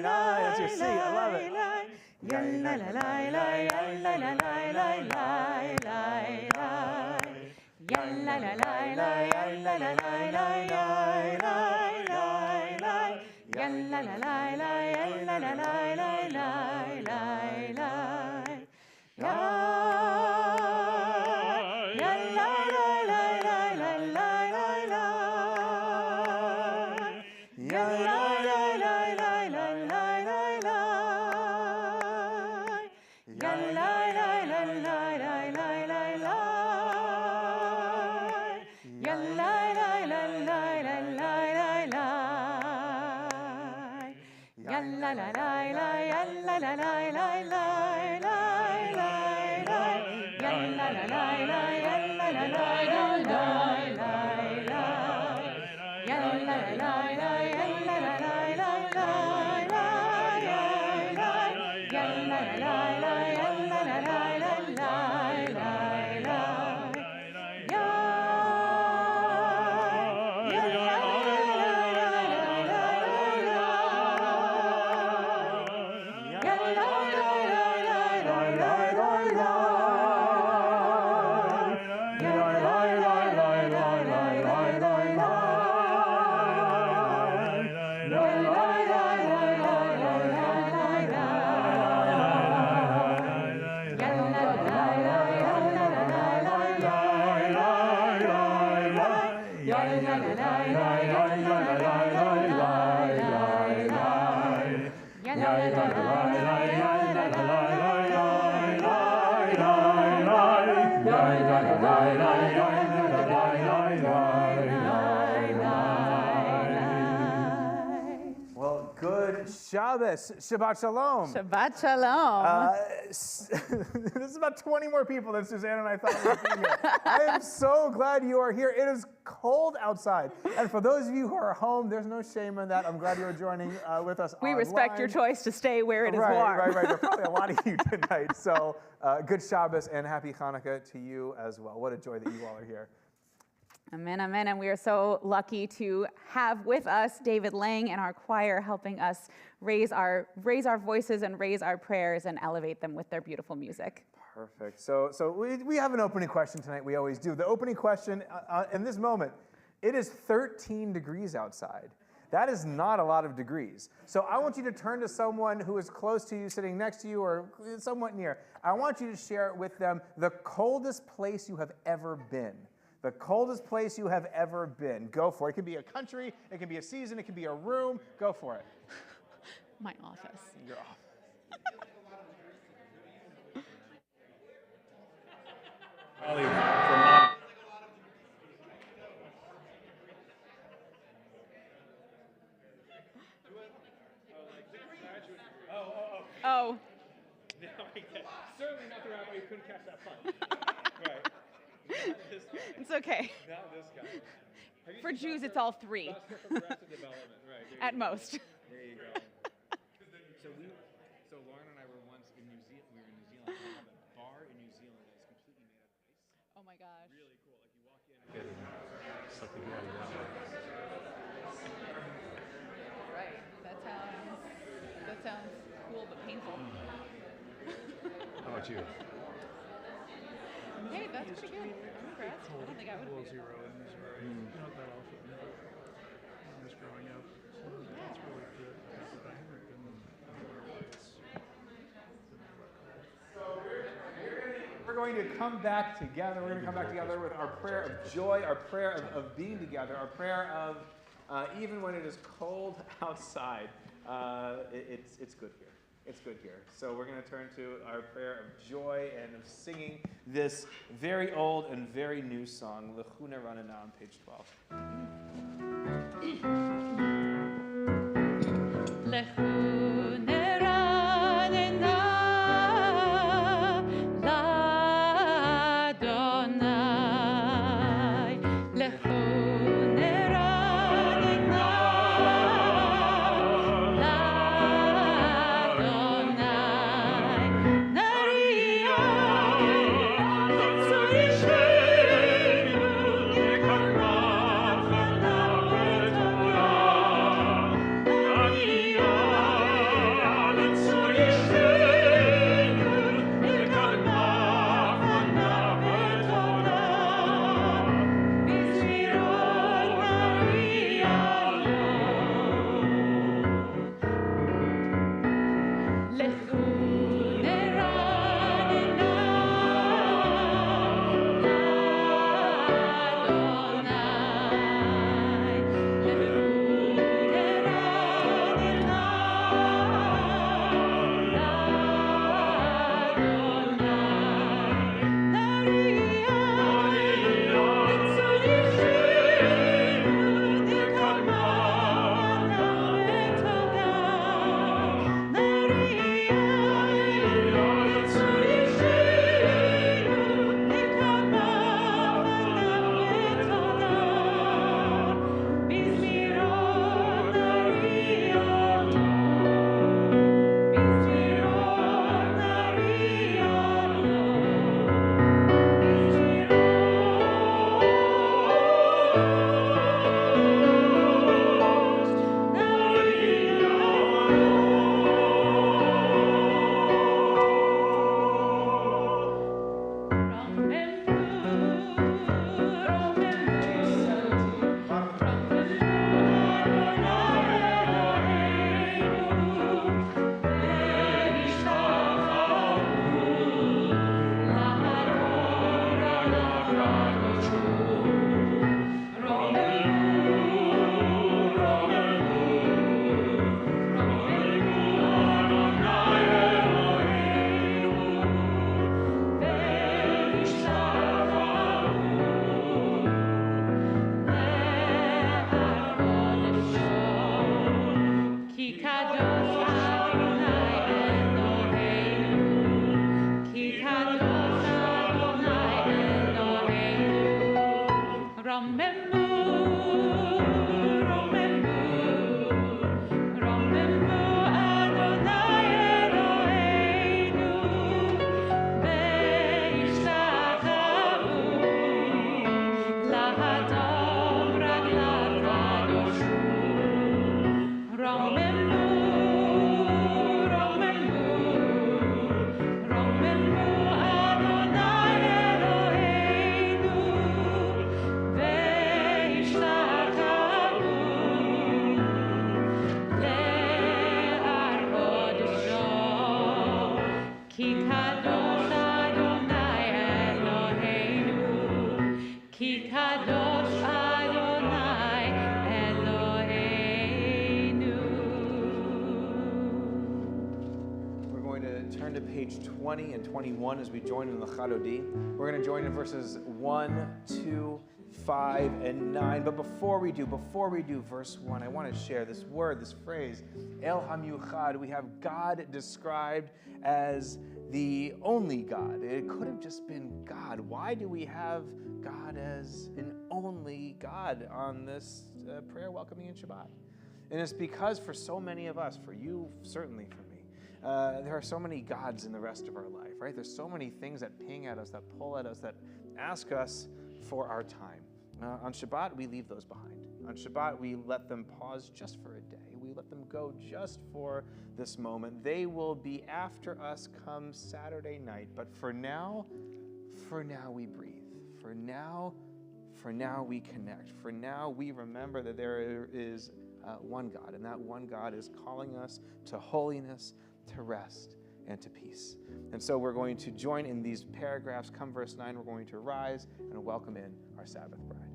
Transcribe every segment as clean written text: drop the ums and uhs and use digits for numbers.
That's your C. I love it. Well, good Shabbos. Shabbat Shalom. Shabbat Shalom. This is about 20 more people than Suzanne and I thought would be here. I am so glad you are here. It is cold outside. And for those of you who are home, there's no shame in that. I'm glad you're joining with us We online. respect your choice to stay where it is warm. Right. There are probably a lot of you tonight. So good Shabbos and happy Hanukkah to you as well. What a joy that you all are here. Amen, amen. And we are so lucky to have with us David Lang and our choir helping us raise our voices and raise our prayers and elevate them with their beautiful music. Perfect. So we have an opening question tonight. We always do. The opening question in this moment, it is 13 degrees outside. That is not a lot of degrees. So I want you to turn to someone who is close to you, sitting next to you, or somewhat near. I want you to share with them the coldest place you have ever been. The coldest place you have ever been. Go for it. It can be a country, it can be a season, it can be a room. Go for it. My office. Your office. Oh. Certainly not the rabbi who couldn't catch that punch. Right. This guy. It's okay. Not this guy. For Jews, it's all three. Progressive development, right? At most. There you go. So Lauren and I were once in New Zealand. We were in New Zealand. They have a bar in New Zealand that is completely made out of ice. Oh my gosh. Really cool. Like you walk in. Something out of that. Right. That sounds cool but painful. How about you? Hey, that's pretty good. I'm impressed. I don't think I would have figured Zero in Missouri. Not that often. When I was growing up. So that's really good. I haven't been anywhere else. We're going to come back together. We're going to come back together with our prayer of joy, our prayer of being together, our prayer of even when it is cold outside, it's good here. It's good here. So we're going to turn to our prayer of joy and of singing this very old and very new song, L'chuna Ranana, on page 12. L'chuna ranana, l'Adonai. Page 20 and 21 as we join in the Chadodi. We're going to join in verses 1, 2, 5, and 9. But before we do verse 1, I want to share this word, this phrase, El HaMiuchad. We have God described as the only God. It could have just been God. Why do we have God as an only God on this prayer welcoming in Shabbat? And it's because for so many of us, for you, certainly for me, there are so many gods in the rest of our life, right? There's so many things that ping at us, that pull at us, that ask us for our time. On Shabbat, we leave those behind. On Shabbat, we let them pause just for a day. We let them go just for this moment. They will be after us come Saturday night. But for now we breathe. For now we connect. For now we remember that there is one God, and that one God is calling us to holiness, to rest, and to peace. And so we're going to join in these paragraphs. Come verse 9, we're going to rise and welcome in our Sabbath bride.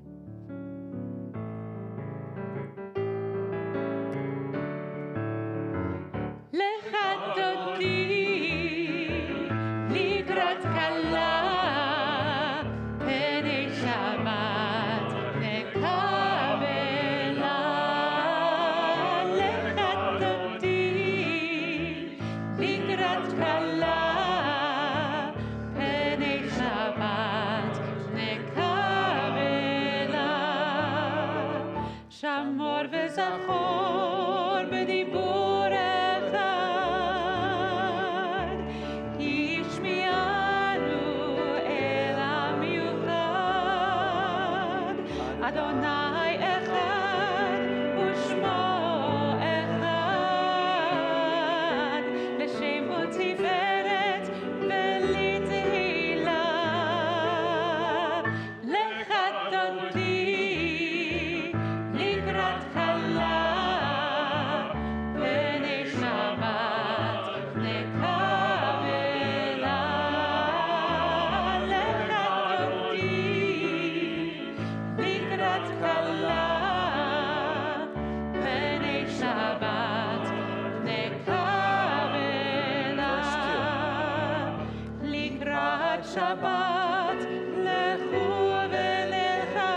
Shabbat lechu velecha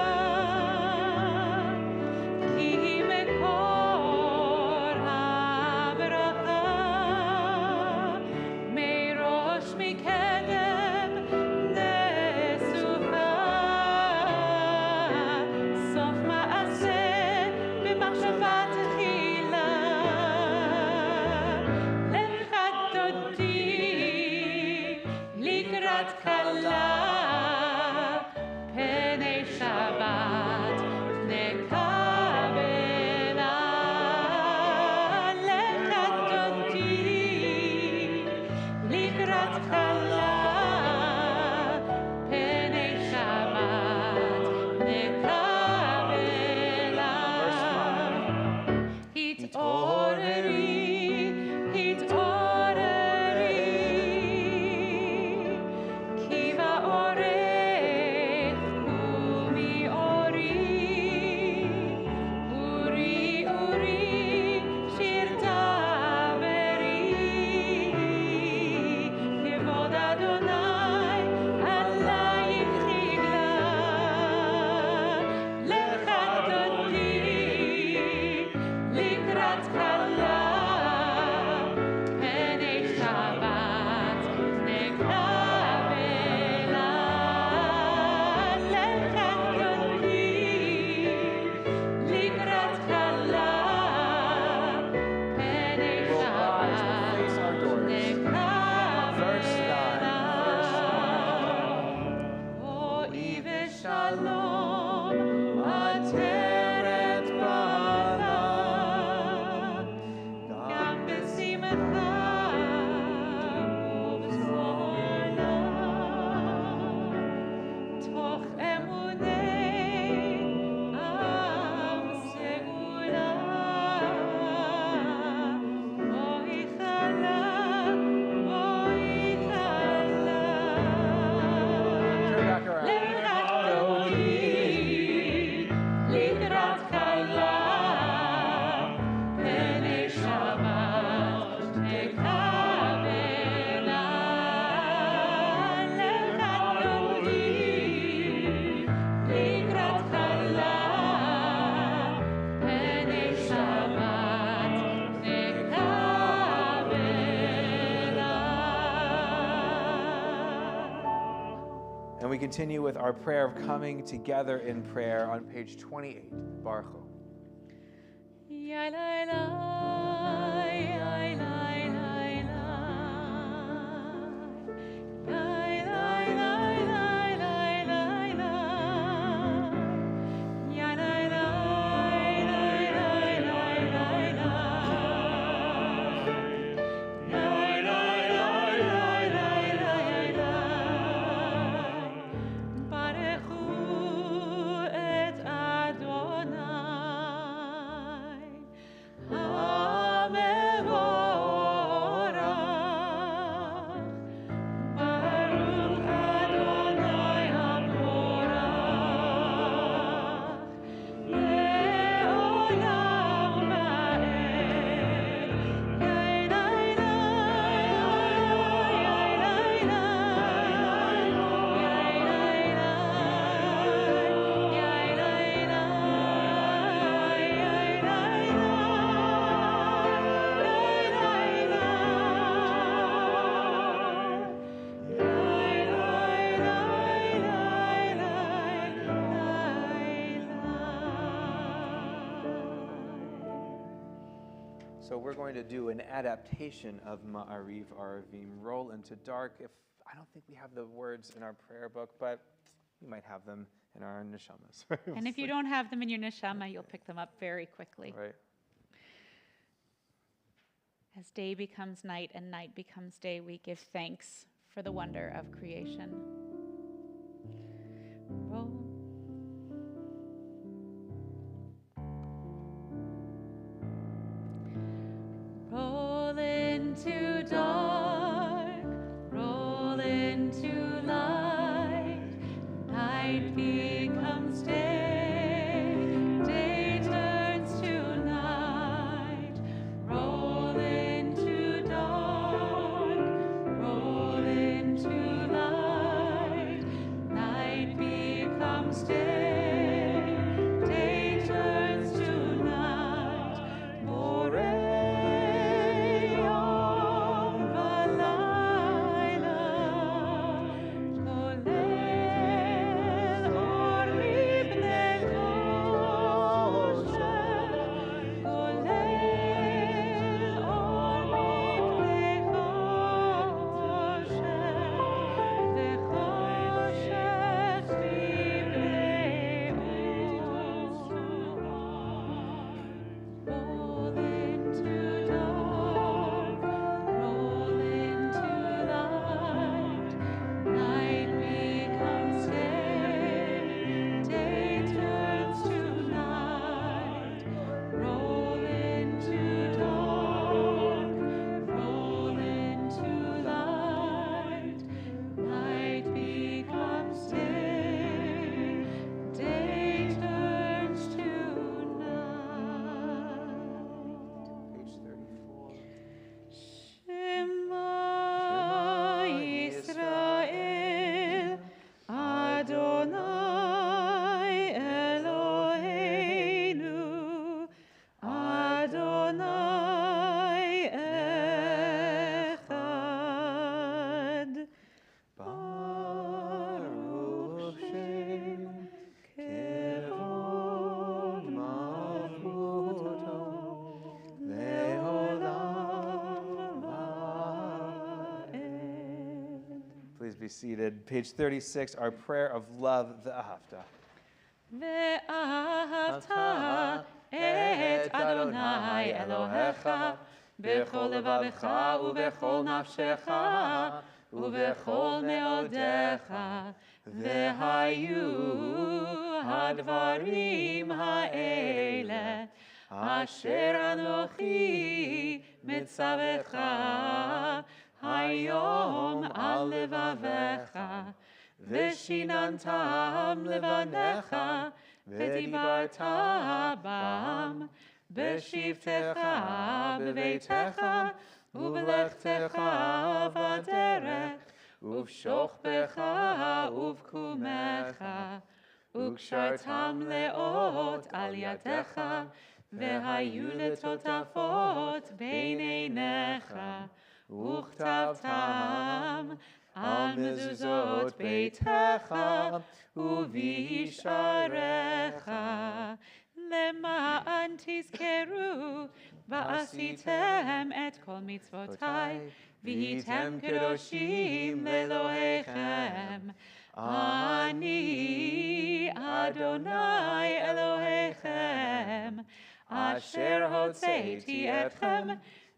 ki mekor habracha meirosh mikedem nesucha sof ma'aseh b'machshava tchila lecha toti likrat kala continue with our prayer of coming together in prayer on page 28. Baruch Hu. Ya la la, ya la la la, ya la la la la la la, ya la la la la la la, ya la la la la la. Baruchu et Adonai. So we're going to do an adaptation of Ma'ariv Aravim, Roll into Dark. I don't think we have the words in our prayer book, but we might have them in our neshamas. And if you don't have them in your neshama, you'll pick them up very quickly. Right. As day becomes night and night becomes day, we give thanks for the wonder of creation. Roll. Roll into dark, roll into light, night becomes day, day turns to night. Roll into dark, roll into light, night becomes day, day turns to night. Please be seated. Page 36, our prayer of love, the Ahavta. ואהבת את אדוני אלוהיך בכל לבבך ובכל נפשך ובכל מאודיך, והיו הדברים האלה אשר אנוכי מצווך היום על לבביך, ושיננתם לבניך, ודיברת בם, בשבתך בביתך, ובלכתך בדרך, ובשוכבך ובקומך, וקשרתם לאות על ידך, והיו לטוטפות בין עיניך, וכתבתם al mezuzot beitecha uvisharecha. למען תזכרו ועשיתם את כל מצוותיי והייתם קדושים לאלוהיכם. אני אדוני אלוהיכם אשר הוצאתי אתכם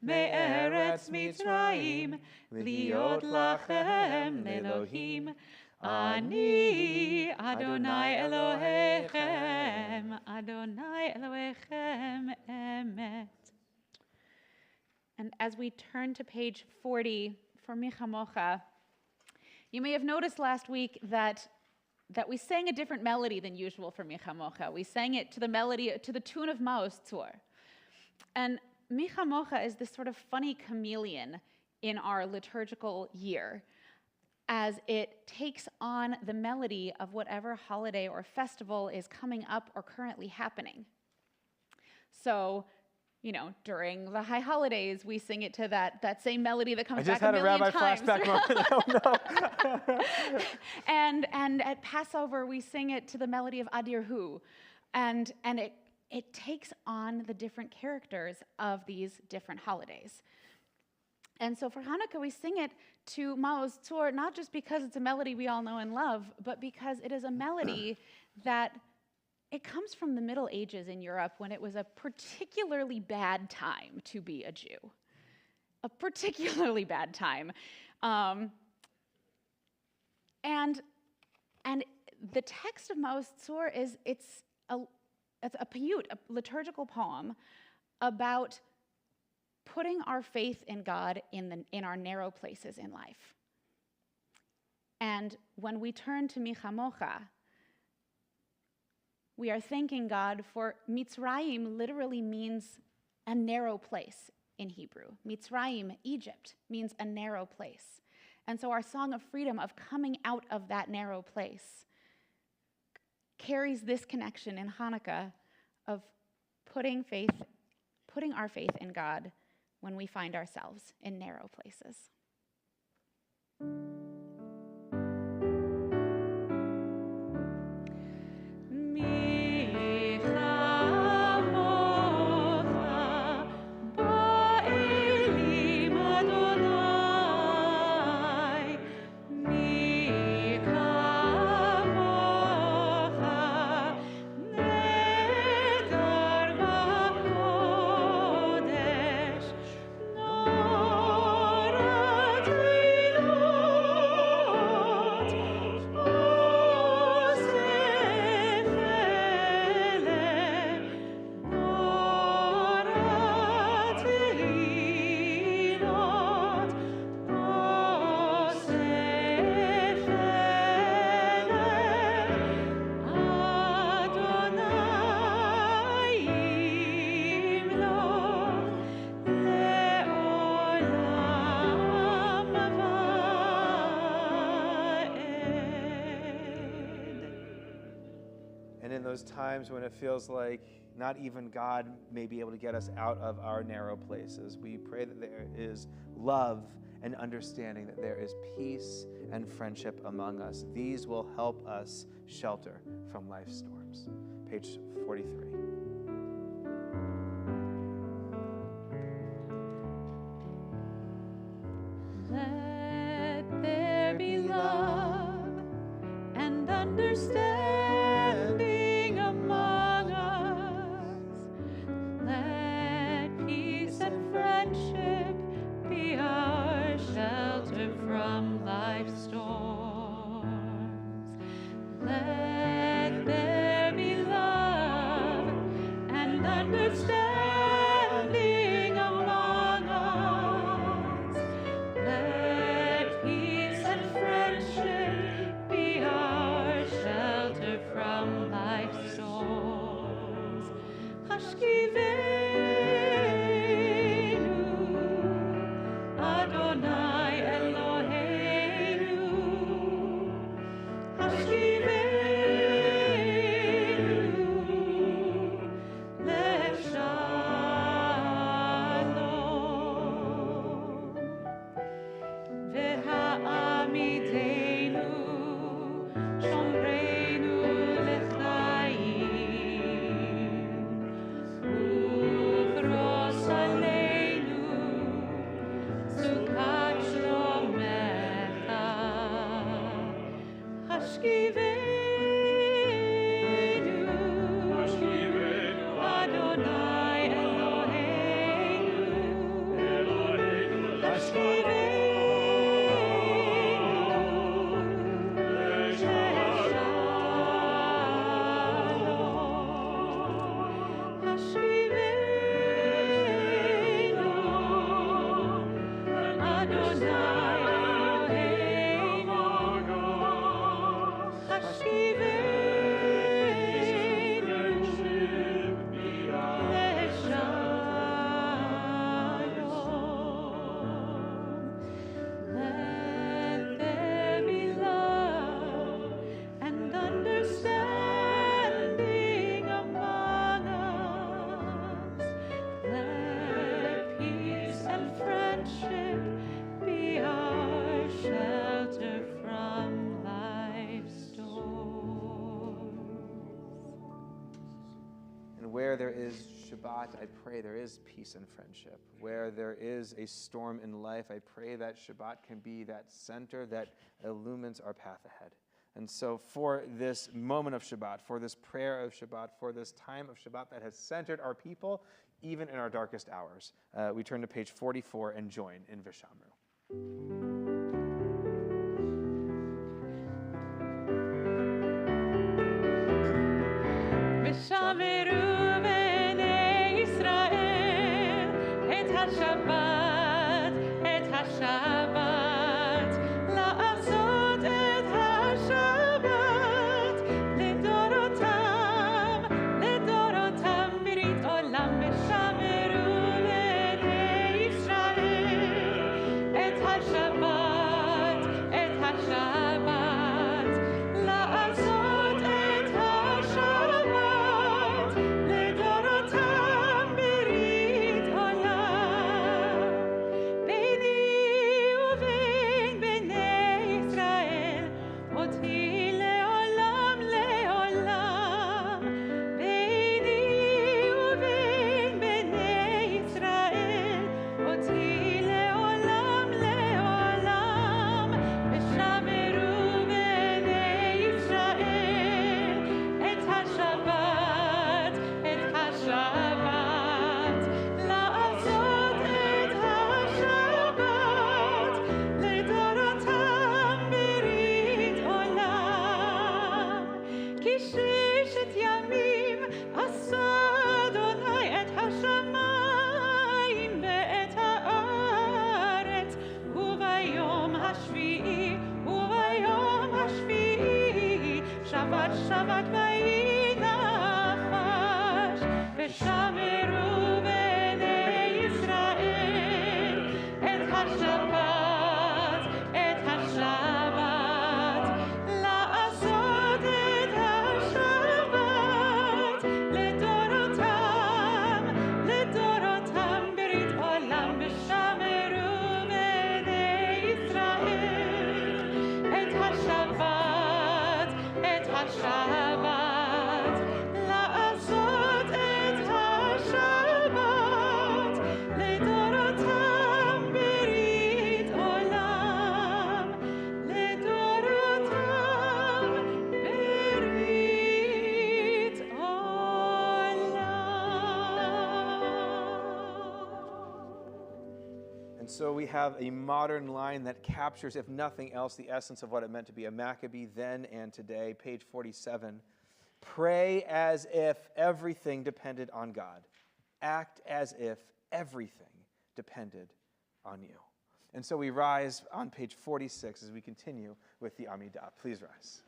מארץ מצרים להיות לכם לאלוהים. אני אדוני אלוהיכם, אדוני אלוהיכם אמת. And as we turn to page 40 for Mi Chamocha, you may have noticed last week that we sang a different melody than usual for Mi Chamocha. We sang it to the tune of Maoz Tzur. And Mi Chamocha is this sort of funny chameleon in our liturgical year, as it takes on the melody of whatever holiday or festival is coming up or currently happening. So, during the high holidays, we sing it to that same melody that comes back a million times. I just had a rabbi flashback moment. Oh, no. And at Passover, we sing it to the melody of Adirhu. And it takes on the different characters of these different holidays. And so for Hanukkah, we sing it to Maoz Tzur, not just because it's a melody we all know and love, but because it is a melody that it comes from the Middle Ages in Europe, when it was a particularly bad time to be a Jew. A particularly bad time. And the text of Maoz Tzur it's a piyut, a liturgical poem about putting our faith in God in our narrow places in life. And when we turn to Mi Chamocha, we are thanking God for Mitzrayim literally means a narrow place in Hebrew. Mitzrayim, Egypt, means a narrow place. And so our song of freedom, of coming out of that narrow place, carries this connection in Hanukkah of putting our faith in God when we find ourselves in narrow places. Those times when it feels like not even God may be able to get us out of our narrow places, we pray that there is love and understanding, that there is peace and friendship among us. These will help us shelter from life's storms. Page 43. Let there be love and understanding among us. Let peace and friendship be our shelter from life's storms. Let there be love and understanding among us. Let peace and friendship be our shelter from life's storms. Hashkivenu, Adonai Eloheinu. Hashkivenu, Leshalom. Ve'ha'amim where there is Shabbat, I pray there is peace and friendship. Where there is a storm in life, I pray that Shabbat can be that center that illumines our path ahead. And so for this moment of Shabbat, for this prayer of Shabbat, for this time of Shabbat that has centered our people, even in our darkest hours, we turn to page 44 and join in Vishamru. ושמרו בני ישראל את השבת, את השבת, לעשות את השבת לדורותם, לדורותם ברית עולם. ושמרו בני ישראל את השבת, את השבת, לעשות את השבת לדורותם ברית עולם. ביני ובין בני ישראל אותי לעולם לעולם. ביני ובין בני ישראל אותי לעולם לעולם. ושמרו בני ישראל את השבת, את השבת, לעשות את השבת לדורותם ברית עולם. כי 6 ימים עשה אדוני את השמיים ואת הארץ, וביום השביעי, וביום השביעי שבת שבת ויהי נחש. ושמרו בני ישראל את השבת, את השבת, לעשות את השבת לדורותם, לדורותם ברית עולם. ושמרו בני ישראל את השבת, את השבת, לעשות את השבת לדורותם ברית עולם, לדורותם ברית עולם. And so we have a modern line that captures, if nothing else, the essence of what it meant to be a Maccabee then and today. Page 47. Pray as if everything depended on God. Act as if everything depended on you. And so we rise on page 46 as we continue with the Amidah. Please rise.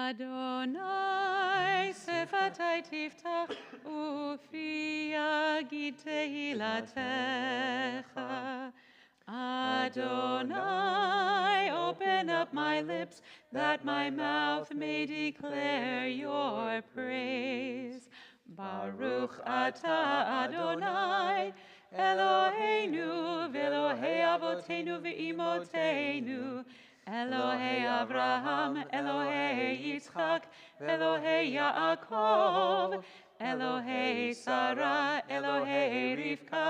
Adonai sefatai tiftach ufi yagid tehilatecha. Adonai, open up my lips that my mouth may declare your praise. Baruch atah Adonai, Eloheinu v'Elohei avoteinu v'imoteinu, Elohei Avraham, Elohei Yitzchak, Elohei Yaakov, Elohei Sarah, Elohei Rivka,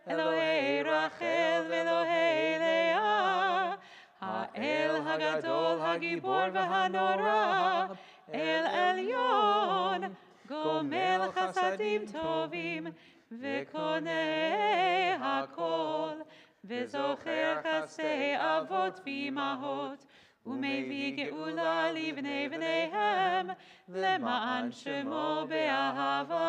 Elohei Rachel, Elohei Leah, Ha'el Hagadol, Hagibor v'Hanora, El Elyon, Gomel Chasadim Tovim, V'konei Hakol, V'zocher Chasei Avot v'Imahot, U'mevii Geula livnei v'neihem, Lema'an Shemo be'ahava,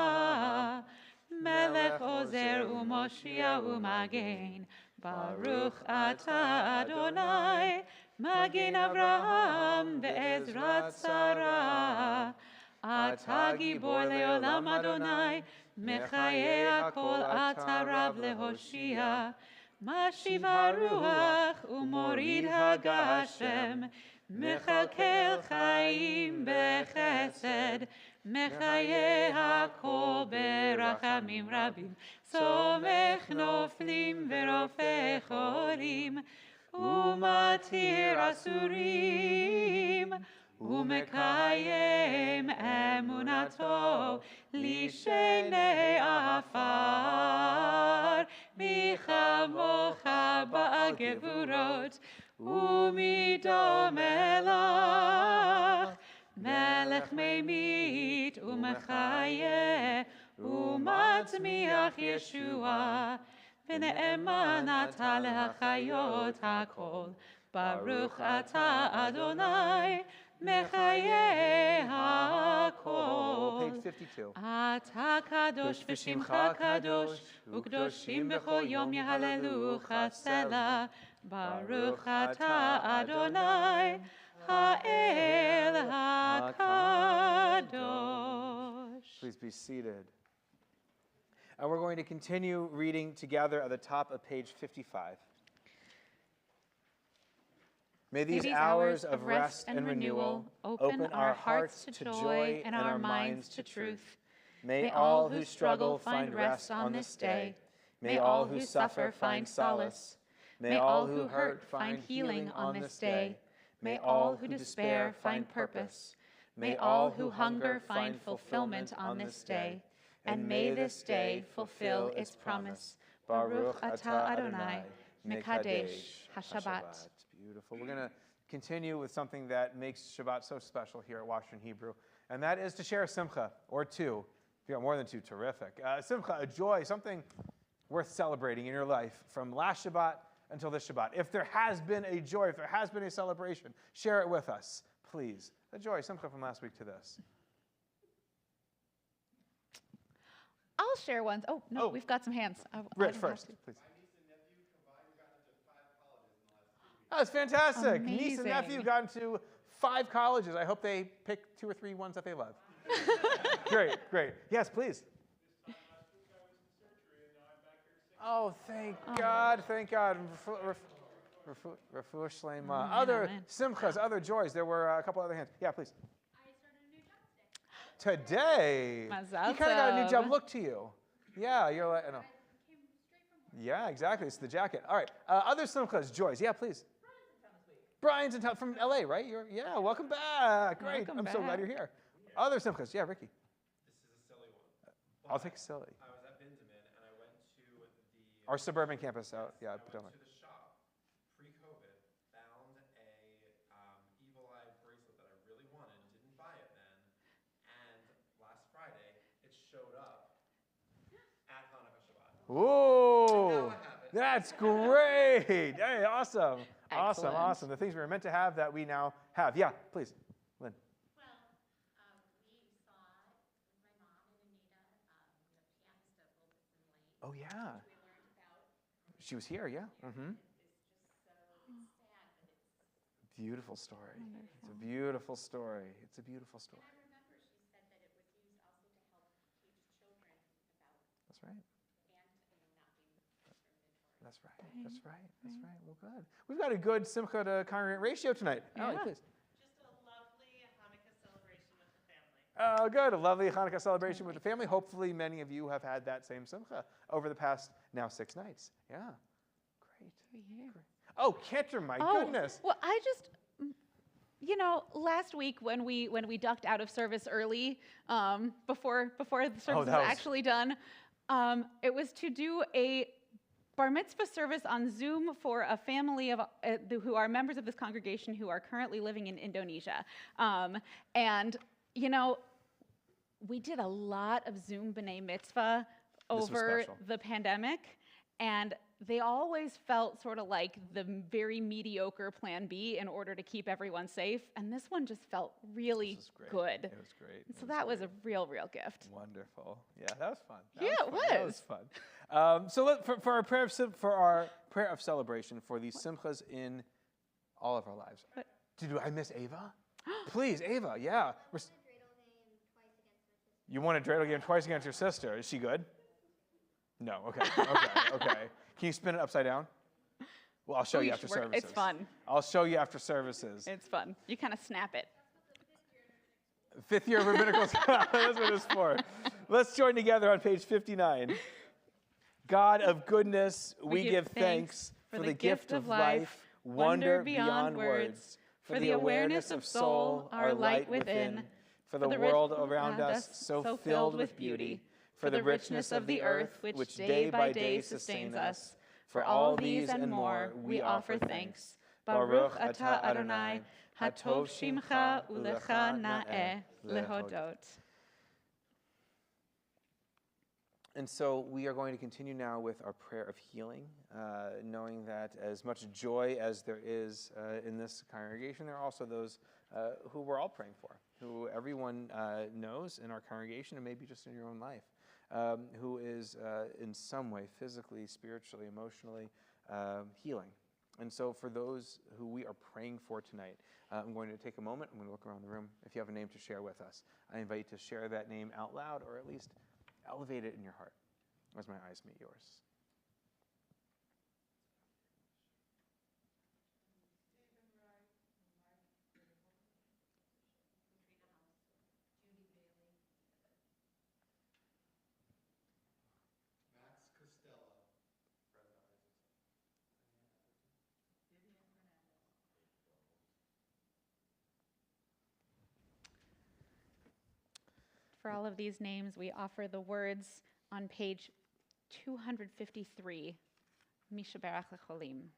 Melech Ozer u'Moshia u'Magen, Baruch atah Adonai, Magen Avraham ve'ezrat Sarah. Atah gibor le'olam Adonai, Mechayeh hakol atah Rav lehoshia. Mashiv haruach u'morid hagashem, Mechalkel chaim bechesed, Mechayeh hakol berachamim rabim, Somech noflim verofeh cholim, Umatir asurim, ומקיים אמונתו לשני עפר. מי כמוך בעל גבורות ומי דומה לך, מלך ממית ומחיה ומצמיח ישועה, ונאמן אתה להחיות הכל. ברוך אתה אדוני מחיי הכל. Page 52. אתה קדוש ושמך קדוש, וקדושים בכל יום יהללוך סלה. ברוך אתה אדוני האל הקדוש. Please be seated. And we're going to continue reading together at the top of page 55. May these hours of rest and renewal open our hearts to joy and our minds to truth. May all who struggle find rest on this day. May all who suffer find solace. May all who hurt find healing on this day. May all who despair find purpose. May all who hunger find fulfillment on this day. And may this day fulfill its promise. Baruch atah Adonai, Mekadesh HaShabbat. Beautiful. We're going to continue with something that makes Shabbat so special here at Washington Hebrew, and that is to share a simcha, or two. If you got more than two, terrific. Simcha, a joy, something worth celebrating in your life from last Shabbat until this Shabbat. If there has been a joy, if there has been a celebration, share it with us, please. A joy, simcha from last week to this. I'll share one. Oh, no, we've got some hands. Rich first, please. That's fantastic. Niece and nephew Amazing. got into 5 colleges. I hope they pick 2 or 3 ones that they love. Great, great. Yes, please. Oh, thank God, thank God. Refuah Shlema. Other amen. simchas, other joys. There were a couple other hands. Yeah, please. I started a new job today. Today, Mazel you kind of got a new job tov. look to you. Yeah, you're like, no. I came straight from Yeah, exactly. It's the jacket. All right. Other simchas, joys. Yeah, please. Brian's in town from LA, right? Yeah, welcome back. Great. Welcome I'm so glad back. you're here. Other simchas. Yeah, Ricky. This is a silly one. I'll take silly. I was at Benjamin and I went to the Our suburban campus out. Yeah, I went Potomac. to the shop pre-COVID, found a evil eye bracelet that I really wanted, didn't buy it then, and last Friday it showed up at Hanukkah Shabbat. Ooh, Now I have it. that's great. Hey, awesome. Awesome, Excellent. awesome. The things we were meant to have that we now have. Yeah, please, Lynn. Well, we saw with my mom and Anita, the pianist of Wilkinson Lane. Oh, yeah. We learned about. She was here, yeah. Mm-hmm. It's just so it's sad, but it's. Beautiful story. It's a beautiful story. It's a beautiful story. And I remember she said that it was used also to help teach children about That's right. and not being discriminatory. That's right. That's right. That's right. Well, good. We've got a good simcha to congregant ratio tonight. Allie, Yeah. please. Just a lovely Hanukkah celebration with the family. Oh, good. A lovely Hanukkah celebration with the family. Hopefully, many of you have had that same simcha over the past now 6 nights. Yeah. Great. Great. Oh, Cantor, my goodness. Well, I just, last week when we ducked out of service early, before the service was that was- actually done, it was to do a bar mitzvah service on Zoom for a family of who are members of this congregation who are currently living in Indonesia, and we did a lot of Zoom B'nai Mitzvah was over special. the pandemic, and they always felt sort of like the very mediocre plan B in order to keep everyone safe, and this one just felt really This was great. good. It was great. So that was a real gift. Wonderful. Yeah, that was fun. That Yeah, was it fun. That was. fun. So for our prayer of celebration for these simchas in all of our lives. What? Did I miss Ava? Please, Ava. Yeah. You won a dreidel game twice against your sister. Is she good? No. Okay. Okay. Can you spin it upside down? Well, I'll show you after services. It's fun. I'll show you after services. It's fun. You kind of snap it. 5th year of rabbinical school. That's what it's for. Let's join together on page 59. God of goodness, we give thanks for the gift of life, wonder beyond words, for the awareness of soul, our light within, for the world around us so filled with beauty, for the richness of the earth which day by day sustains us. For all these and more we offer thanks. Baruch atah Adonai, hatov shimcha ulecha na'eh lehodot. And so we are going to continue now with our prayer of healing, knowing that as much joy as there is in this congregation, there are also those who we're all praying for, who everyone knows in our congregation and maybe just in your own life, who is in some way physically, spiritually, emotionally healing. And so for those who we are praying for tonight, I'm going to take a moment. I'm going to look around the room. If you have a name to share with us, I invite you to share that name out loud or at least elevate it in your heart as my eyes meet yours. Max Costello. Brenda Isaacson. For all of these names, we offer the words on page 253, Mishaberach Lecholim.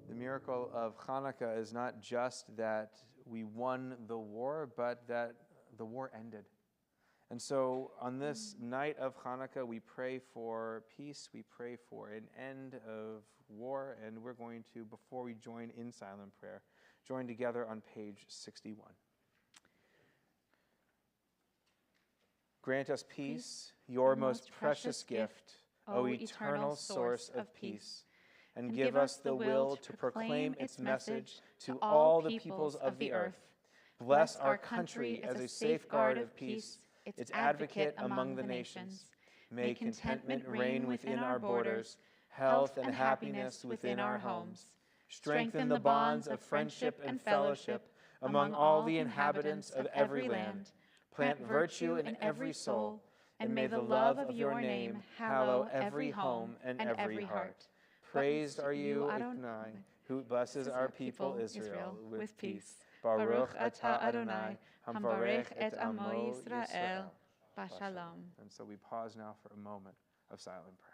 The miracle of Hanukkah is not just that we won the war, but that the war ended. And so on this night of Hanukkah, we pray for peace, we pray for an end of war, and we're going to, before we join in silent prayer, join together on page 61. Grant us peace, your most precious gift, O eternal source of peace, and give us the will to proclaim its message to all the peoples of the earth. Bless our country as a safeguard of peace, its advocate among the nations. May contentment reign within our borders, health and happiness within our homes. Strengthen the bonds of friendship and fellowship among all the inhabitants of every land. Plant virtue in every soul, and may the love of your name hallow every home and every heart. Praised are you, Adonai, who blesses our people Israel with peace. Baruch atah Adonai, hamvarech et amo Yisrael, b'shalom. And so we pause now for a moment of silent prayer.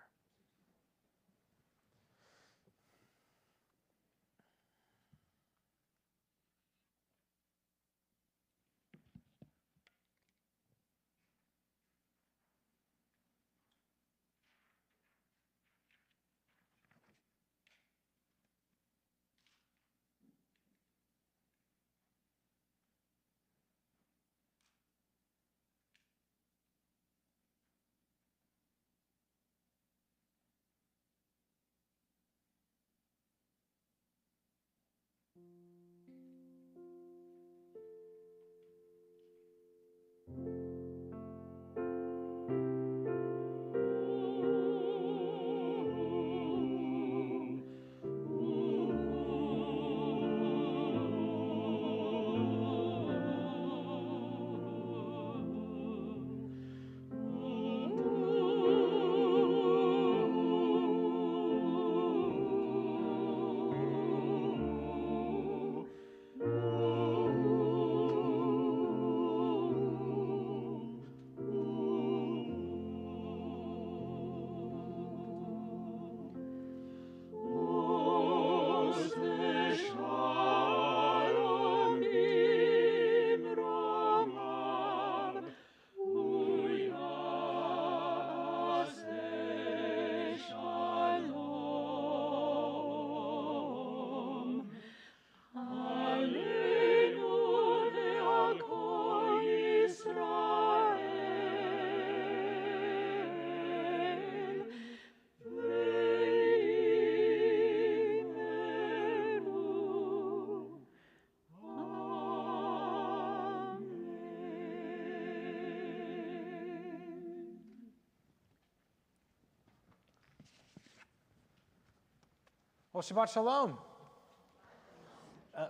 Well, Shabbat Shalom.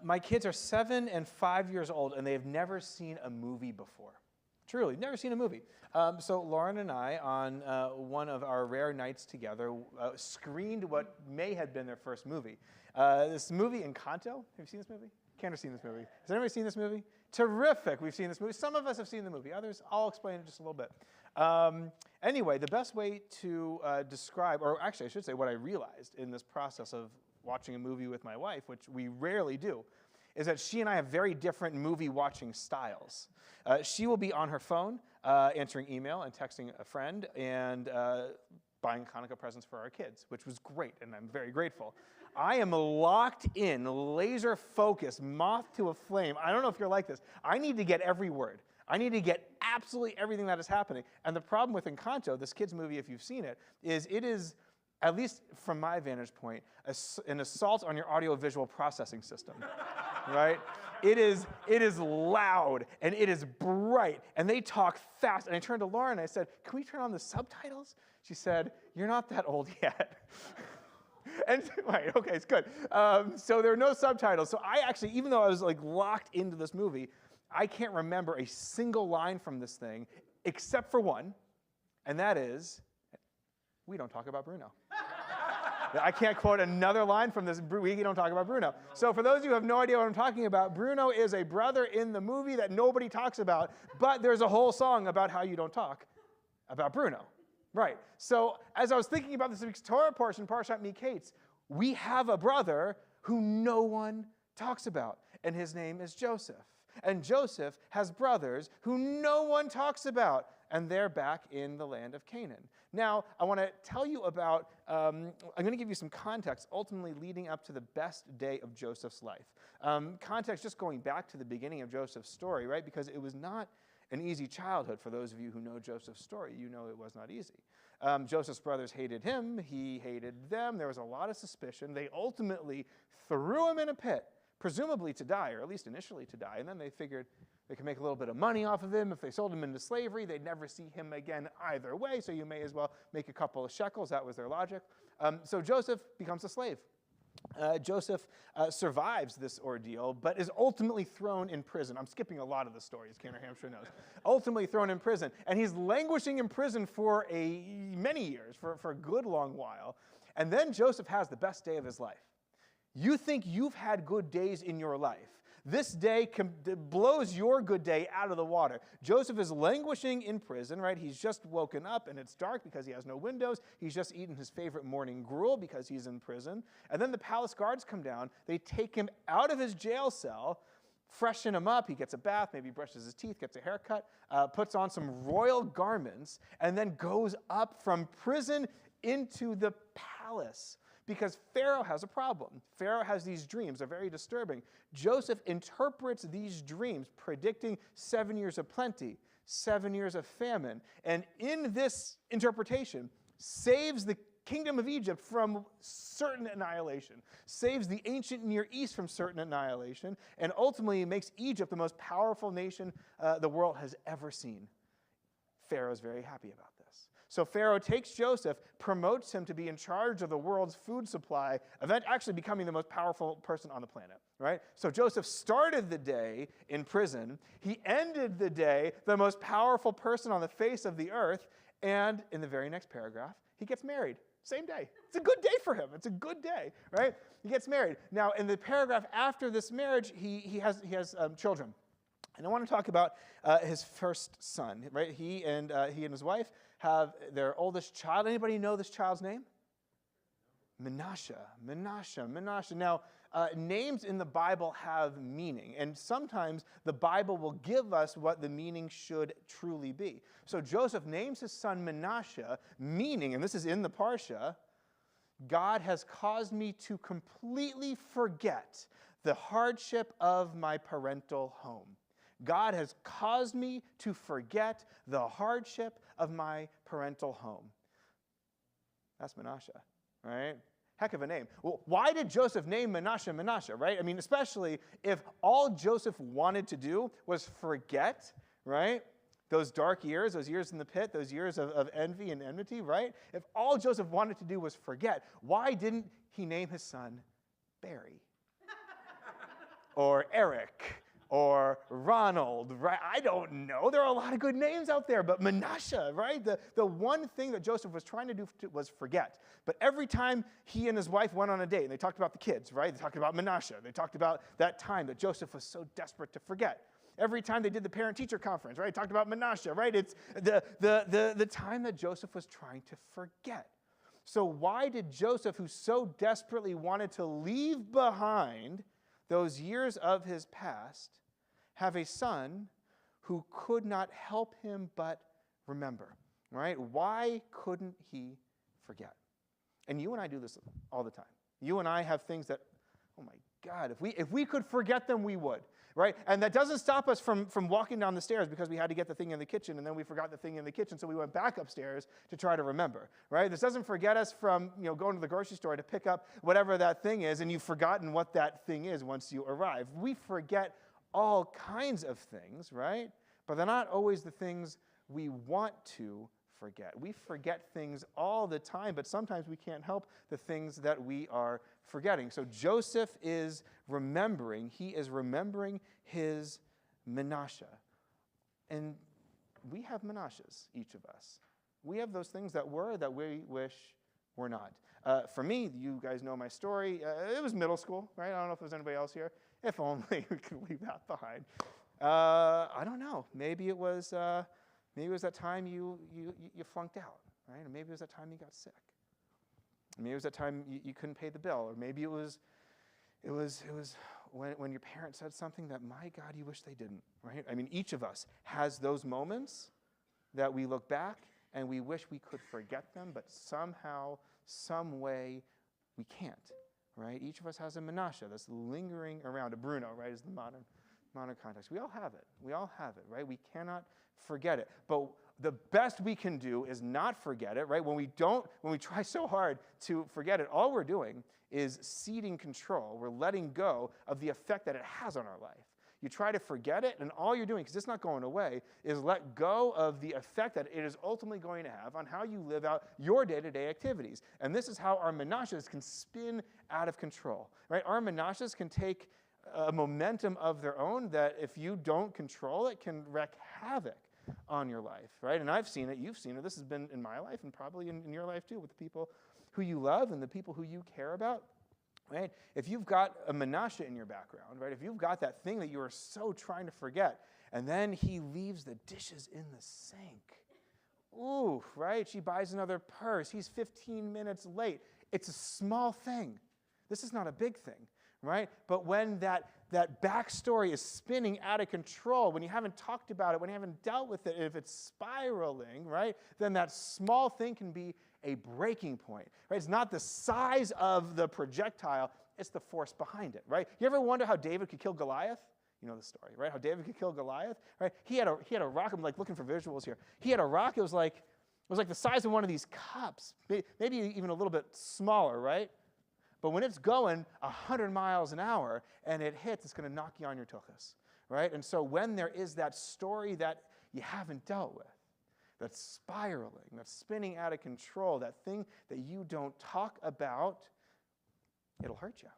My kids are 7 and 5 years old, and they have never seen a movie before. Truly, never seen a movie. So Lauren and I, on one of our rare nights together, screened what may have been their first movie. This movie, Encanto. Have you seen this movie? Can't have seen this movie. Has anybody seen this movie? Terrific. We've seen this movie. Some of us have seen the movie. Others, I'll explain it just a little bit. Anyway, the best way to describe, or actually I should say what I realized in this process of watching a movie with my wife, which we rarely do, is that she and I have very different movie watching styles. She will be on her phone, answering email and texting a friend, and buying Hanukkah presents for our kids, which was great, and I'm very grateful. I am locked in, laser focused, moth to a flame. I don't know if you're like this. I need to get every word. I need to get absolutely everything that is happening. And the problem with Encanto, this kids' movie, if you've seen it, is, at least from my vantage point, an assault on your audio-visual processing system, right? It is loud, and it is bright, and they talk fast. And I turned to Lauren, and I said, can we turn on the subtitles? She said, you're not that old yet. And right, okay, it's good. So there are no subtitles. So I actually, even though I was like locked into this movie, I can't remember a single line from this thing, except for one, and that is, we don't talk about Bruno. I can't quote another line from this, we don't talk about Bruno. So for those of you who have no idea what I'm talking about, Bruno is a brother in the movie that nobody talks about, but there's a whole song about how you don't talk about Bruno. Right. So as I was thinking about this week's Torah portion, Parshat Miketz, we have a brother who no one talks about, and his name is Joseph. And Joseph has brothers who no one talks about, and they're back in the land of Canaan. Now, I want to tell you about, I'm going to give you some context, ultimately leading up to the best day of Joseph's life. Context just going back to the beginning of Joseph's story, right? Because it was not an easy childhood. For those of you who know Joseph's story, you know it was not easy. Joseph's brothers hated him. He hated them. There was a lot of suspicion. They ultimately threw him in a pit, presumably to die, or at least initially to die. And then they figured they could make a little bit of money off of him. If they sold him into slavery, they'd never see him again either way, so you may as well make a couple of shekels. That was their logic. So Joseph becomes a slave. Joseph survives this ordeal, but is ultimately thrown in prison. I'm skipping a lot of the story, as Cantor Hampshire knows. Ultimately thrown in prison. And he's languishing in prison for many years, for a good long while. And then Joseph has the best day of his life. You think you've had good days in your life. This day blows your good day out of the water. Joseph is languishing in prison, right? He's just woken up and it's dark because he has no windows. He's just eaten his favorite morning gruel because he's in prison. And then the palace guards come down. They take him out of his jail cell, freshen him up. He gets a bath, maybe brushes his teeth, gets a haircut, puts on some royal garments, and then goes up from prison into the palace. Because Pharaoh has a problem. Pharaoh has these dreams. They're very disturbing. Joseph interprets these dreams, predicting 7 years of plenty, 7 years of famine. And in this interpretation, saves the kingdom of Egypt from certain annihilation, saves the ancient Near East from certain annihilation, and ultimately makes Egypt the most powerful nation the world has ever seen. Pharaoh's very happy about this. So Pharaoh takes Joseph, promotes him to be in charge of the world's food supply, actually becoming the most powerful person on the planet, right? So Joseph started the day in prison. He ended the day the most powerful person on the face of the earth. And in the very next paragraph, he gets married. Same day. It's a good day for him. It's a good day, right? He gets married. Now, in the paragraph after this marriage, he has children. And I want to talk about his first son, right? He and his wife have their oldest child. Anybody know this child's name? Menashe. Now, names in the Bible have meaning, and sometimes the Bible will give us what the meaning should truly be. So Joseph names his son Menashe, meaning, and this is in the Parsha, God has caused me to completely forget the hardship of my parental home. God has caused me to forget the hardship of my parental home. That's Menashe, right? Heck of a name. Well, why did Joseph name Menashe, right? I mean, especially if all Joseph wanted to do was forget, right? those dark years, those years in the pit, those years of envy and enmity, right? If all Joseph wanted to do was forget, why didn't he name his son Barry? Or Eric? Or Ronald, right? I don't know. There are a lot of good names out there, but Manasseh, right? The one thing that Joseph was trying to do was forget. But every time he and his wife went on a date, and they talked about the kids, right? They talked about Manasseh. They talked about that time that Joseph was so desperate to forget. Every time they did the parent-teacher conference, right? Talked about Manasseh, right? It's the time that Joseph was trying to forget. So why did Joseph, who so desperately wanted to leave behind those years of his past, have a son who could not help him but remember, right? Why couldn't he forget? And you and I do this all the time. You and I have things that, oh my God, if we could forget them, we would, right? And that doesn't stop us from walking down the stairs because we had to get the thing in the kitchen, and then we forgot the thing in the kitchen, so we went back upstairs to try to remember, right? This doesn't forget us from going to the grocery store to pick up whatever that thing is, and you've forgotten what that thing is once you arrive. We forget all kinds of things, right? But they're not always the things we want to forget. We forget things all the time, but sometimes we can't help the things that we are forgetting. So Joseph is remembering. He is remembering his Manasseh. And we have Manassehs, each of us. We have those things that we wish were not. For me, you guys know my story. It was middle school, right? I don't know if there's anybody else here. If only we could leave that behind. I don't know. Maybe it was that time you flunked out, right? Or maybe it was that time you got sick. Maybe it was that time you couldn't pay the bill. Or maybe it was when your parents said something that, my God, you wish they didn't, right? I mean, each of us has those moments that we look back and we wish we could forget them, but somehow, some way, we can't. Right? Each of us has a Manasseh that's lingering around. A Bruno, right, is the modern context. We all have it. We all have it, right? We cannot forget it. But the best we can do is not forget it, right? When we try so hard to forget it, all we're doing is ceding control. We're letting go of the effect that it has on our life. You try to forget it, and all you're doing, because it's not going away, is let go of the effect that it is ultimately going to have on how you live out your day-to-day activities. And this is how our Manassehs can spin out of control, right? Our Manassehs can take a momentum of their own that if you don't control it, can wreak havoc on your life, right? And I've seen it, you've seen it. This has been in my life and probably in your life too, with the people who you love and the people who you care about. Right? If you've got a Manasseh in your background, right? If you've got that thing that you are so trying to forget, and then he leaves the dishes in the sink. Ooh, right? She buys another purse. He's 15 minutes late. It's a small thing. This is not a big thing, right? But when that backstory is spinning out of control, when you haven't talked about it, when you haven't dealt with it, if it's spiraling, right, then that small thing can be a breaking point, right? It's not the size of the projectile, it's the force behind it, right? You ever wonder how David could kill Goliath? You know the story, right? How David could kill Goliath, right? He had a rock. I'm like looking for visuals here. He had a rock. It was like the size of one of these cups, maybe even a little bit smaller, right? But when it's going 100 miles an hour and it hits, it's going to knock you on your tuchus, right? And so when there is that story that you haven't dealt with, that's spiraling, that's spinning out of control, that thing that you don't talk about, it'll hurt you.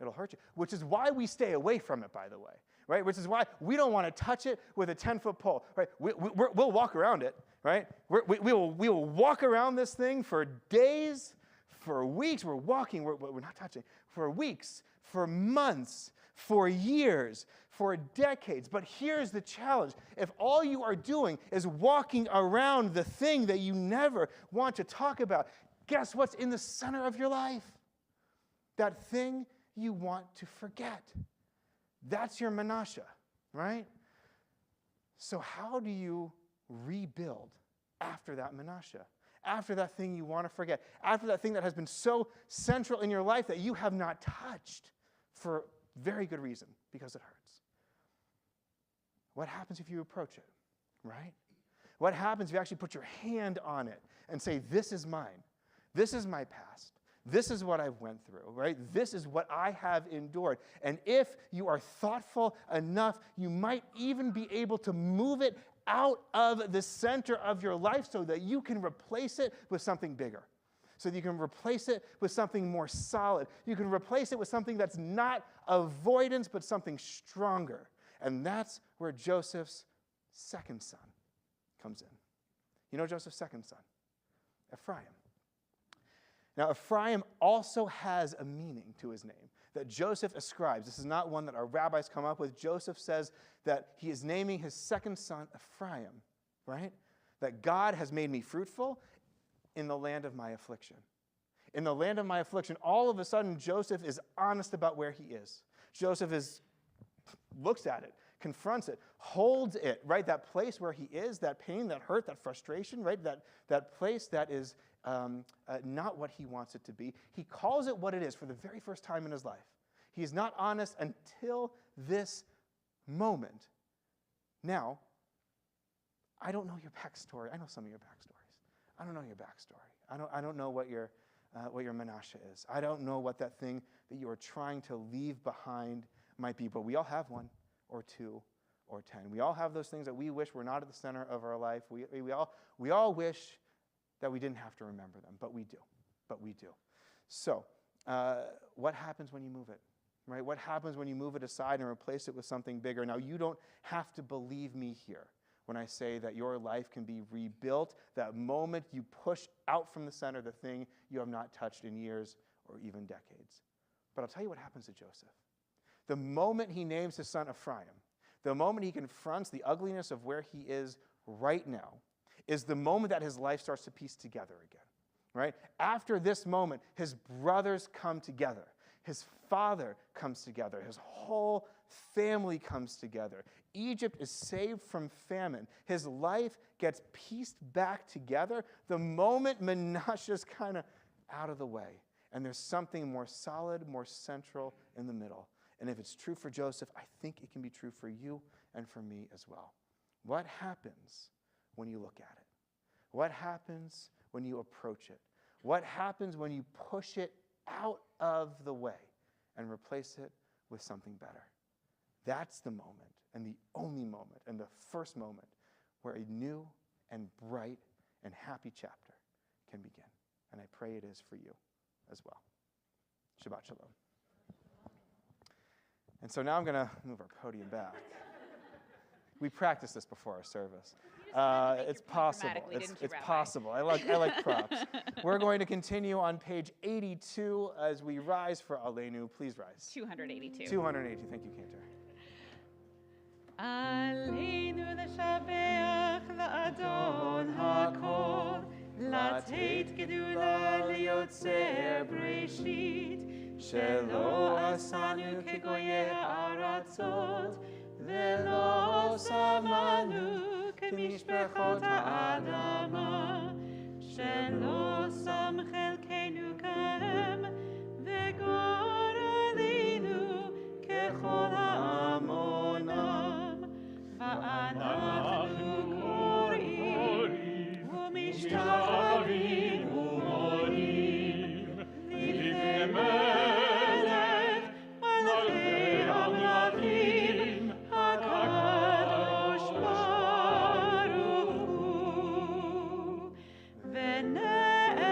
It'll hurt you, which is why we stay away from it, by the way, right? Which is why we don't want to touch it with a 10-foot pole, right? We'll walk around it, right? We will walk around this thing for days, for weeks. We're not touching, for weeks, for months, for years, for decades. But here's the challenge. If all you are doing is walking around the thing that you never want to talk about, guess what's in the center of your life? That thing you want to forget. That's your Manasseh, right? So how do you rebuild after that Manasseh? After that thing you want to forget? After that thing that has been so central in your life that you have not touched for very good reason, because it hurts. What happens if you approach it, right? What happens if you actually put your hand on it and say, this is mine. This is my past. This is what I've went through, right? This is what I have endured. And if you are thoughtful enough, you might even be able to move it out of the center of your life so that you can replace it with something bigger. So that you can replace it with something more solid. You can replace it with something that's not avoidance, but something stronger. And that's where Joseph's second son comes in. You know Joseph's second son? Ephraim. Now, Ephraim also has a meaning to his name that Joseph ascribes. This is not one that our rabbis come up with. Joseph says that he is naming his second son Ephraim, right? That God has made me fruitful in the land of my affliction. In the land of my affliction, all of a sudden, Joseph is honest about where he is. Joseph looks at it, confronts it, holds it, right? That place where he is, that pain, that hurt, that frustration, right? That place that is not what he wants it to be. He calls it what it is for the very first time in his life. He's not honest until this moment. Now, I don't know your backstory. I know some of your backstories. I don't know your backstory. I don't know what your Menashe is. I don't know what that thing that you are trying to leave behind might be, but we all have one or two or 10. We all have those things that we wish were not at the center of our life. We all wish that we didn't have to remember them, but we do. So, what happens when you move it? Right? What happens when you move it aside and replace it with something bigger? Now, you don't have to believe me here when I say that your life can be rebuilt that moment you push out from the center the thing you have not touched in years or even decades. But I'll tell you what happens to Joseph. The moment he names his son Ephraim, the moment he confronts the ugliness of where he is right now, is the moment that his life starts to piece together again, right? After this moment, his brothers come together. His father comes together. His whole family comes together. Egypt is saved from famine. His life gets pieced back together the moment Menashe's kind of out of the way. And there's something more solid, more central in the middle. And if it's true for Joseph, I think it can be true for you and for me as well. What happens when you look at it? What happens when you approach it? What happens when you push it out of the way and replace it with something better? That's the moment, and the only moment, and the first moment where a new and bright and happy chapter can begin. And I pray it is for you as well. Shabbat shalom. And so now I'm going to move our podium back. We practiced this before our service. It's possible. It's possible. I like props. We're going to continue on page 82 as we rise for Aleinu. Please rise. 282. 282. Thank you, Cantor. עלינו לשבח לאדון הכל, לתת גדולה ליוצר בראשית, שלא עשנו כגויי הארצות, ולא שמנו כמשפחות האדמה, שלא שם חלקנו כהם, וגור עלינו ככל העמונם. ואנחנו קוראים ומשתחווים ומונים לפני מלך מלכי המלכים הקדוש ברוך הוא. ונאמר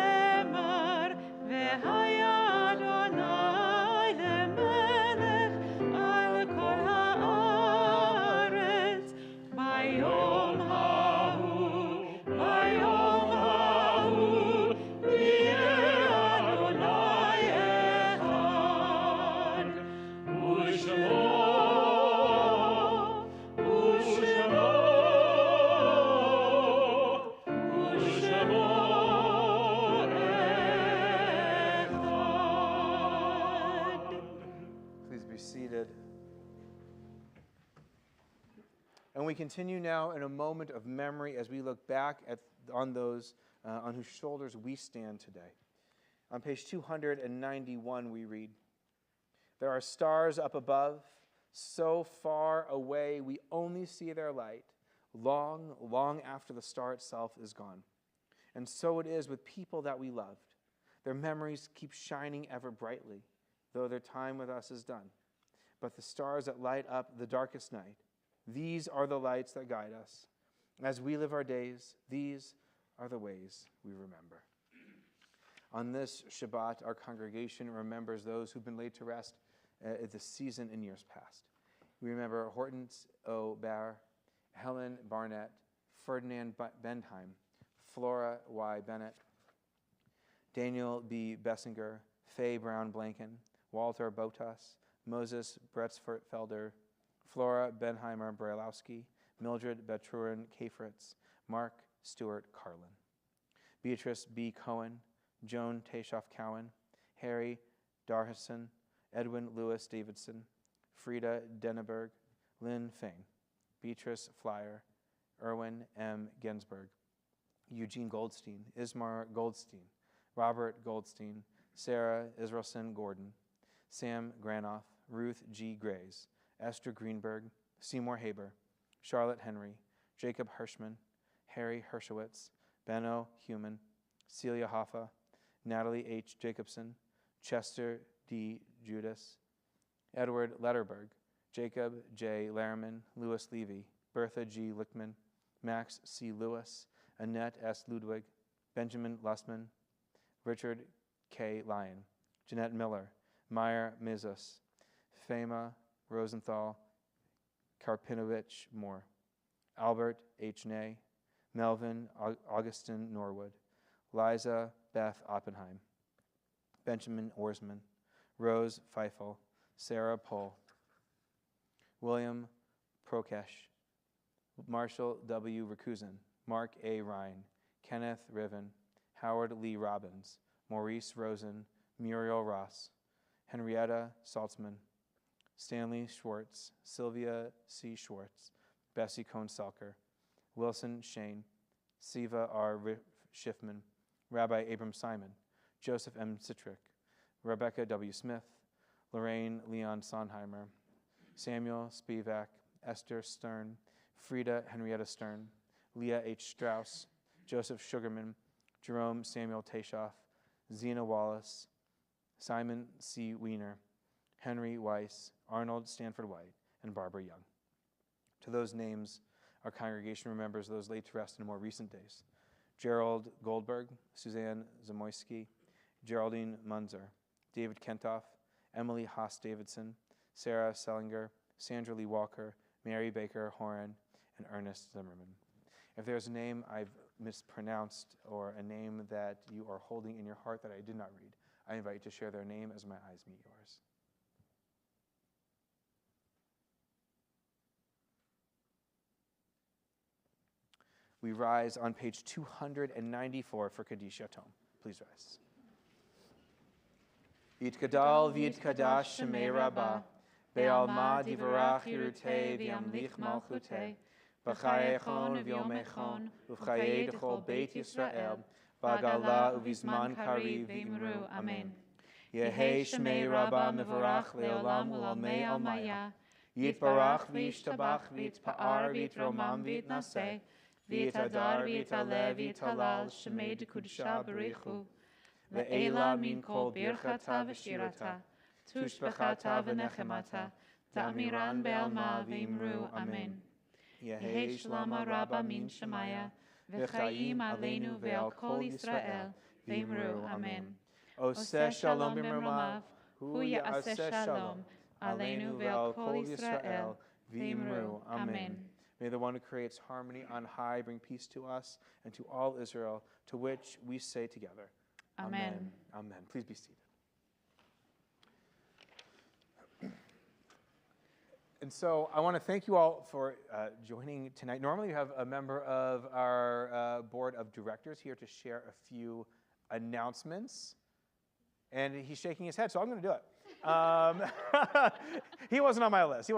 והיה אדוני למלך על כל הארץ ביום ההוא יהיה אדוני אחד ושמו אחד. Please be seated. And we continue now in a moment of memory as we look back on those on whose shoulders we stand today. On page 291 we read, "There are stars up above, so far away we only see their light, long, long after the star itself is gone. And so it is with people that we loved. Their memories keep shining ever brightly, though their time with us is done. But the stars that light up the darkest night, these are the lights that guide us. As we live our days, these are the ways we remember. On this Shabbat, our congregation remembers those who've been laid to rest this season in years past. We remember Hortense O. Barr, Helen Barnett, Ferdinand Bendheim, Flora Y. Bennett, Daniel B. Bessinger, Faye Brown Blanken, Walter Botas, Moses Bretzfelder, Flora Benheimer Brailowski, Mildred Betrurin Kafritz, Mark Stewart Carlin, Beatrice B. Cohen, Joan Tashoff Cowan, Harry Darhison, Edwin Lewis Davidson, Frida Denneberg, Lynn Fane, Beatrice Flyer, Erwin M. Ginsberg, Eugene Goldstein, Ismar Goldstein, Robert Goldstein, Sarah Israelson Gordon, Sam Granoff, Ruth G. Grays, Esther Greenberg, Seymour Haber, Charlotte Henry, Jacob Hirschman, Harry Hershowitz, Benno Human, Celia Hoffa, Natalie H. Jacobson, Chester D. Judas, Edward Letterberg, Jacob J. Larriman, Louis Levy, Bertha G. Lichtman, Max C. Lewis, Annette S. Ludwig, Benjamin Lussman, Richard K. Lyon, Jeanette Miller, Meyer Mizos, Fema Rosenthal, Karpinovich Moore, Albert H. Ney, Melvin Augustin Norwood, Liza Beth Oppenheim, Benjamin Orsman, Rose Feifel, Sarah Pohl, William Prokesh, Marshall W. Rakusin, Mark A. Ryan, Kenneth Riven, Howard Lee Robbins, Maurice Rosen, Muriel Ross, Henrietta Saltzman, Stanley Schwartz, Sylvia C. Schwartz, Bessie Cohn-Selker, Wilson Shane, Siva R. Schiffman, Rabbi Abram Simon, Joseph M. Citrick, Rebecca W. Smith, Lorraine Leon Sonheimer, Samuel Spivak, Esther Stern, Frida Henrietta Stern, Leah H. Strauss, Joseph Sugarman, Jerome Samuel Tashoff, Zena Wallace, Simon C. Wiener, Henry Weiss, Arnold Stanford White, and Barbara Young. To those names, our congregation remembers those laid to rest in more recent days. Gerald Goldberg, Suzanne Zamoyski, Geraldine Munzer, David Kentoff, Emily Haas-Davidson, Sarah Sellinger, Sandra Lee Walker, Mary Baker Horan, and Ernest Zimmerman. If there's a name I've mispronounced or a name that you are holding in your heart that I did not read, I invite you to share their name as my eyes meet yours. We rise on page 294 for Kaddish Yatom. Please rise. Yitgadal v'yitkadash shemei Rabbah, be'alma divarach yirutei v'yamlich malchutei, b'chayechon v'yomechon, uv'chayei d'chol beit Yisrael, b'agala uv'izman kariv v'imru. Amen. Yehei shemei Rabbah mevarach le'olam u'almei almaya, yitbarach v'yishtabach v'yitpa'ar v'yitromam v'yitnaseh, v'yitadar v'yitaleh v'yitalal shemei d'kudshah b'richu, le'ela min kol birchata v'shirata, tushbechata v'nechemata, ta'amiran be'alma v'imru. Amen. Yehei shlama rabba min shemaya, v'chaim aleinu ve'al kol Yisrael, v'imru. Amen. Oseh shalom b'mromav, hu ya'aseh shalom, aleinu ve'al kol Yisrael, v'imru. Amen. May the one who creates harmony on high bring peace to us and to all Israel, to which we say together, Amen. Amen. Please be seated. And so I want to thank you all for joining tonight. Normally we have a member of our board of directors here to share a few announcements. And he's shaking his head, so I'm going to do it. He wasn't on my list. All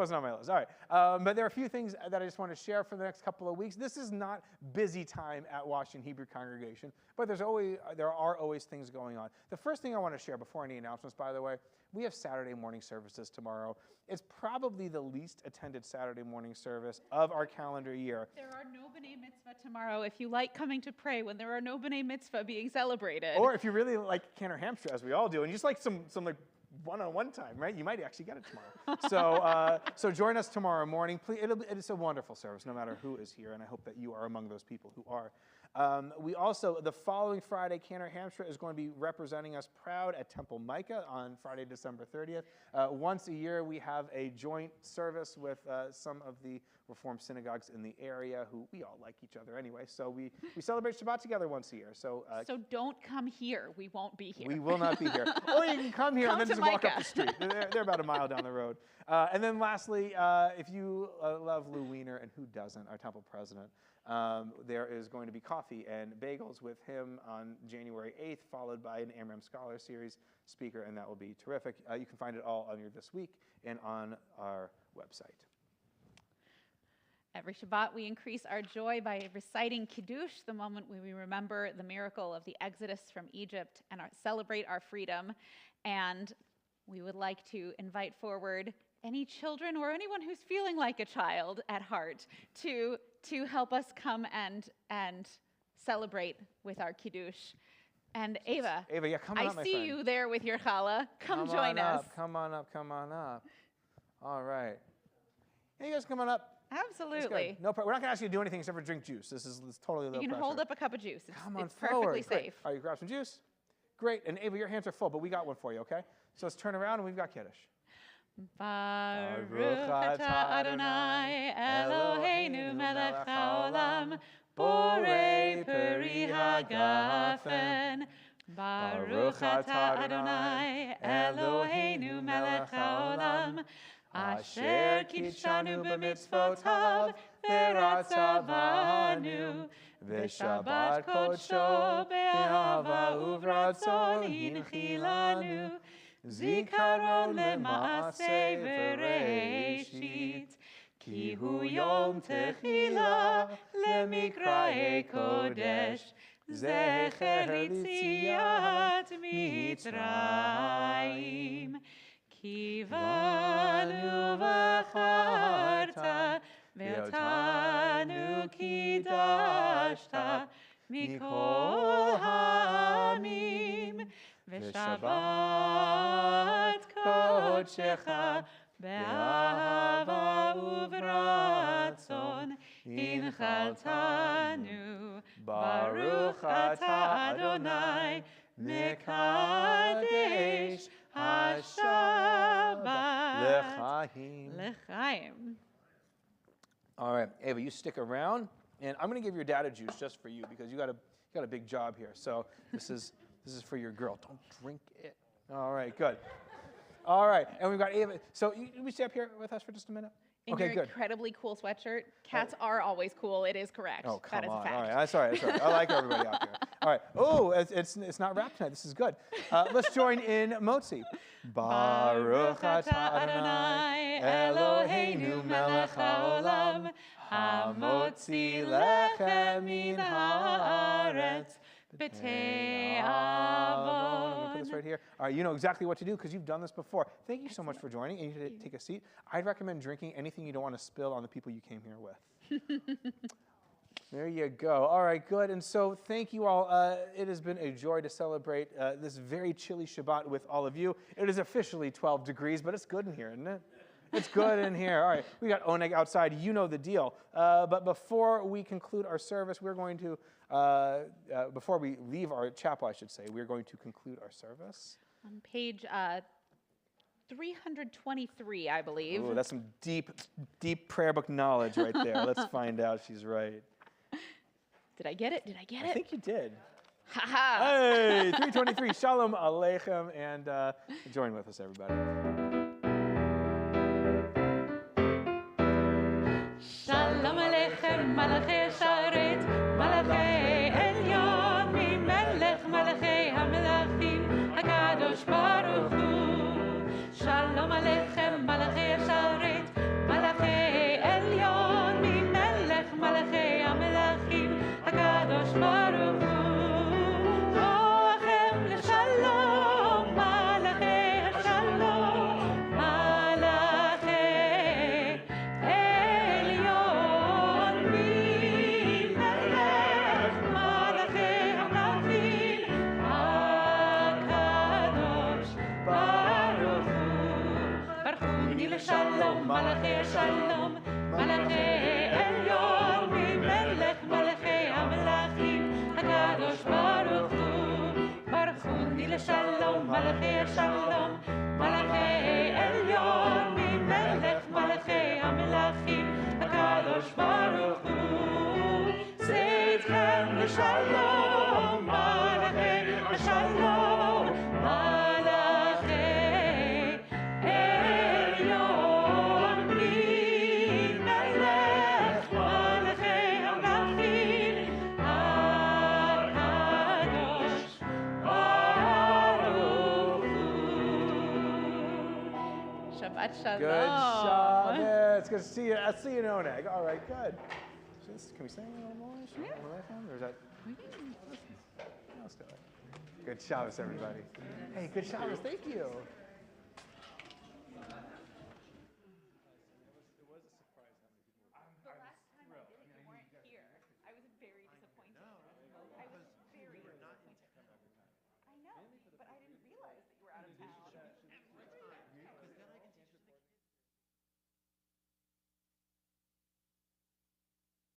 right. But there are a few things that I just want to share for the next couple of weeks. This is not busy time at Washington Hebrew Congregation, but there are always things going on. The first thing I want to share before any announcements, by the way, we have Saturday morning services tomorrow. It's probably the least attended Saturday morning service of our calendar year. There are no B'nai Mitzvah tomorrow if you like coming to pray when there are no B'nai Mitzvah being celebrated. Or if you really like Cantor Hampshire, as we all do, and you just like some like one-on-one time, right? You might actually get it tomorrow. So join us tomorrow morning. Please, it's a wonderful service, no matter who is here, and I hope that you are among those people who are. We also, the following Friday, Cantor, Hampshire is going to be representing us proud at Temple Micah on Friday, December 30th. Once a year, we have a joint service with some of the Reformed synagogues in the area who we all like each other anyway. So we celebrate Shabbat together once a year. So don't come here. We won't be here. we will not be here. Or you can come here Come and then to just walk up Micah. the street. They're about a mile down the road. And then lastly, if you love Lou Weiner, and who doesn't, our temple president, there is going to be coffee and bagels with him on January 8th, followed by an Amram Scholar Series speaker, and that will be terrific. You can find it all on your This Week and on our website. Every Shabbat, we increase our joy by reciting Kiddush, the moment when we remember the miracle of the Exodus from Egypt and celebrate our freedom. And we would like to invite forward any children or anyone who's feeling like a child at heart to help us come and celebrate with our Kiddush. And Ava, Yeah, come on up, my I see friend. you there with your challah. Come join on us. up, come on up. All right. Hey, you guys come on up. Absolutely. No, we're not going to ask you to do anything except for drink juice. This is totally low You can pressure. hold up a cup of juice. Come on it's forward. perfectly Great. safe. All right, you grab some juice. Great. And Ava, your hands are full, but we got one for you, okay? So let's turn around and we've got Kiddush. Baruch atah Adonai Eloheinu melech haolam borei peri hagafen. Baruch atah Adonai Eloheinu melech haolam asher kidshanu b'mitzvotav v'ratzavanu v'shabbat kodsho be'ahava uvratzon hinchilanu Zikaron le'maaseh v'reishit ki hu yom techila lemikraei kodesh zecher litziat mitzrayim ki vanu v'charta ve'otanu kidashta mikol ha'amim V'shabbat kodshecha be'ahava uvratzon hinchaltanu Baruch atah Adonai mekadesh hashabbat L'chaim. All right, Ava, you stick around, and I'm going to give your dad a juice just for you because you got a big job here. So this is for your girl. Don't drink it. All right, good. All right, and we've got Ava. So you stay up here with us for just a minute? In Okay, your good. incredibly cool sweatshirt. Cats are always cool. It is correct. Oh, come that is on. a fact. All right, that's all right. I like everybody out there. All right. Oh, it's not rap tonight. This is good. Let's join in Motzi. Baruch atah Adonai Eloheinu melech haolam hamotzi lechem min haaretz b'tei avon. I'm going to put this right here. All right, you know exactly what to do because you've done this before. Thank you so much for joining. And you should take a seat. I'd recommend drinking anything you don't want to spill on the people you came here with. There you go. All right, good. And so thank you all. It has been a joy to celebrate this very chilly Shabbat with all of you. It is officially 12 degrees, but it's good in here, isn't it? It's good in here. All right, we got Oneg outside. You know the deal. But before we conclude our service, we're going to, before we leave our chapel, I should say, we're going to conclude our service. On page 323, I believe. Ooh, that's some deep, deep prayer book knowledge right there. Let's find out she's right. Did I get it? Did I get I it? think you did. Ha ha! Hey, 323, Shalom Aleichem, and join with us, everybody. Shalom Aleichem, Malachei Sharet, Malachei Elyon, Melech Malachei HaMelachim, HaKadosh Baruch Hu. Shalom Aleichem, Malachei Sharet, Malachei Elyon, Melech Malachei HaMelachim, HaKadosh Baruch Hu. Roachem l'shalom, Malachei Shalom, Malachei Elyon, שלום, מלאכי השלום, מלאכי עליון, ממלך מלאכי המלאכים, הקדוש ברוך הוא. ברכוני לשלום, מלאכי השלום, מלאכי עליון, ממלך מלאכי המלאכים, הקדוש ברוך הוא. צאתכם לשלום, מלאכי השלום, מלאכי עליון, ממלך מלאכי המלאכים, הקדוש ברוך הוא. Shabbat shalom. Good Shabbos. It's good to see you. I see you, Oneg. All right, good. Can we sing a little more? Or is that? Let's do it. Good Shabbos, everybody. Hey, good Shabbos. Thank you.